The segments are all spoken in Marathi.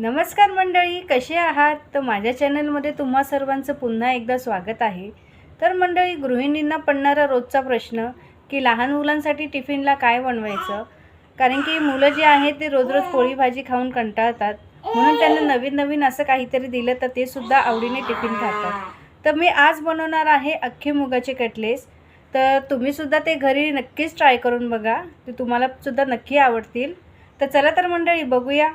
नमस्कार मंडळी, कसे आहात? तर माझ्या चॅनलमध्ये तुम्हा सर्वांचं पुन्हा एकदा स्वागत आहे। तर मंडळी, गृहिणींना पडणारा रोजचा प्रश्न की लहान मुलांसाठी टिफिनला काय बनवायचं, कारण की मुलं जे आहेत ते रोज रोज पोळी भाजी खाऊन कंटाळतात, म्हणून त्यांना नवीन नवीन असं काहीतरी दिलं तर ते सुद्धा आवडीने टिफिन खातात। तर मी आज बनवणार आहे अख्खे मुगाचे कटलेस। तर तुम्ही सुद्धा ते घरी नक्कीच ट्राय करून बघा, ते तुम्हाला सुद्धा नक्की आवडतील। तर चला तर मंडळी, बघूया।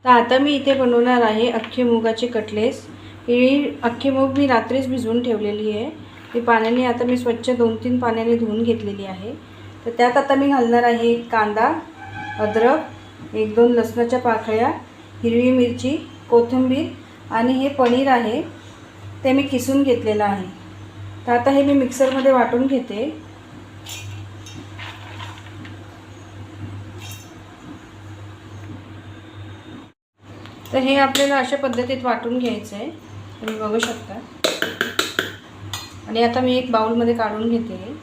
तर आता मी इथे बनवणार आहे अख्खे मुगाचे कटलेस। ही अख्खे मूग मी रात्रीच भिजवून ठेवलेली आहे। ही पाण्याने आता मी स्वच्छ 2-3 पाण्याने धुवून घेतलेली आहे। तर त्यात आता मी घालणार आहे कांदा, अद्रक, 1-2 लसणाच्या पाकळ्या, हिरवी मिरची, कोथिंबीर आणि हे पनीर आहे ते मी किसून घेतलेलं आहे। तर आता हे मी मिक्सरमध्ये वाटून घेते। तर हे आपल्याला अशा पद्धतीत वाटून घ्यायचं आहे, तुम्ही बघू शकता। आणि आता मी एक बाउलमध्ये काढून घेते।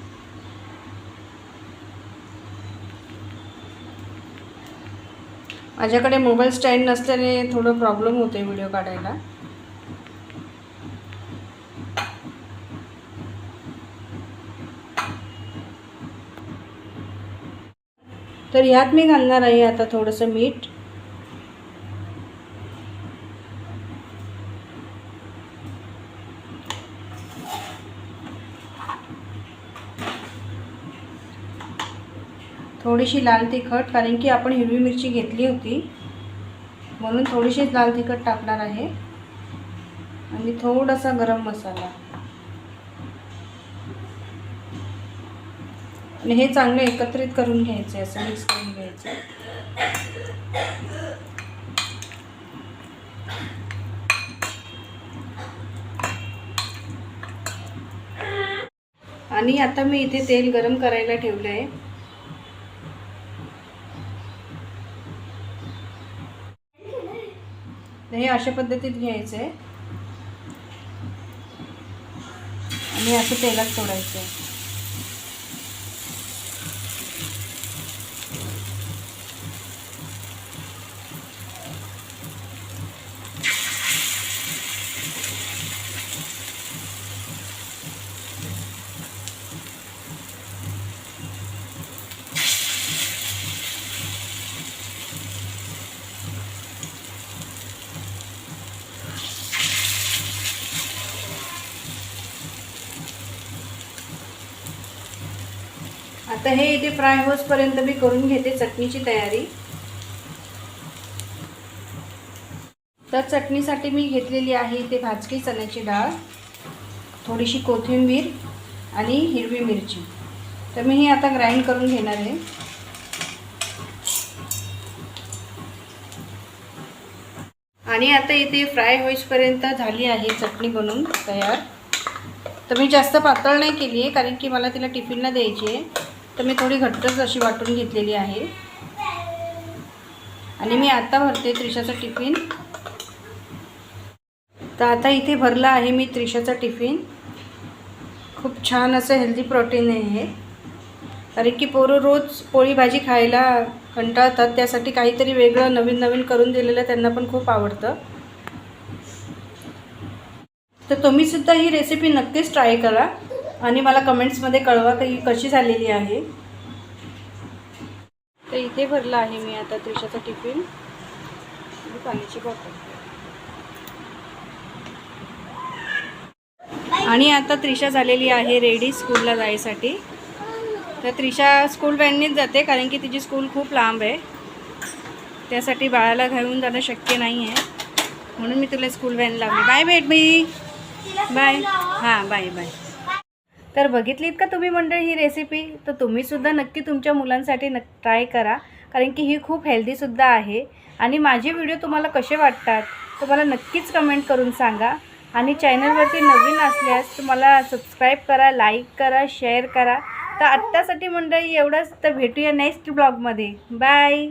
माझ्याकडे मोबाईल स्टँड नसल्याने थोडं प्रॉब्लेम होते व्हिडिओ काढायला। तर यात मी घालणार आहे आता थोडंसं मीठ, थोडीशी लाल तिखट, कारण की आपण हिरवी मिरची घेतली होती म्हणून थोडीशी लाल तिखट टाकणार आहे, आणि थोडासा गरम मसाला, आणि हे चांगलं एकत्रित करून घ्यायचे, असं मिक्स करून घ्यायचं। आणि आता मी इथे तेल गरम करायला ठेवलं आहे। हे अशा पद्धतीत घ्यायचं आहे आणि असं तेलात सोडायचं आहे। आता हे इथे फ्राय होईपर्यंत मी करून घेते चटणीची तयारी। तर चटणीसाठी मी घेतलेली आहे इथे भाजकी चण्याची डाळ, थोडीशी कोथिंबीर आणि हिरवी मिरची। तर मी ही आता ग्राइंड करून घेणार आहे। आणि आता इथे फ्राय होईपर्यंत झाली आहे चटणी बनवून तयार। तर मी जास्त पातळ नाही केली आहे, कारण की मला तिला टिफिनला द्यायची आहे, तर मी थोडी घट्टच अशी वाटून घेतलेली आहे। आणि मी आता भरते त्रिशाचा टिफिन। तर आता इथे भरला आहे मी त्रिशाचा टिफिन। खूप छान असं हेल्दी प्रोटीन आहे, कारण की पोरं रोज पोळी भाजी खायला कंटाळतात, त्यासाठी काहीतरी वेगळं नवीन नवीन करून दिलेलं त्यांना पण खूप आवडतं। तर तुम्ही सुद्धा ही रेसिपी नक्कीच ट्राय करा आणि मला कमेंट्समध्ये कळवा की कशी झालेली आहे। तर इथे भरला आहे मी आता त्रिशाचा टिफिन आणि पाण्याची बॉटल। आणि आता त्रिशा झालेली आहे रेडी स्कूलला जायसाठी। तर त्रिशा स्कूल व्हॅननीच जाते, कारण की तिची स्कूल खूप लांब आहे, त्यासाठी बाळाला घेऊन जाणं शक्य नाही आहे, म्हणून मी तुला स्कूल व्हॅन लावली। Bye baby, bye. हां, बाय बाय। तर बघितलीत का तुम्ही मंडळी ही रेसिपी? तर तुम्हीसुद्धा नक्की तुमच्या मुलांसाठी ट्राय करा, कारण की ही खूप हेल्दीसुद्धा आहे। आणि माझे व्हिडिओ तुम्हाला कसे वाटतात तर मला नक्कीच कमेंट करून सांगा। आणि चॅनलवरती नवीन असल्यास तुम्हाला सबस्क्राईब करा, लाईक करा, शेअर करा। तर आत्तासाठी मंडळी एवढंच। तर भेटूया नेक्स्ट ब्लॉगमध्ये। बाय।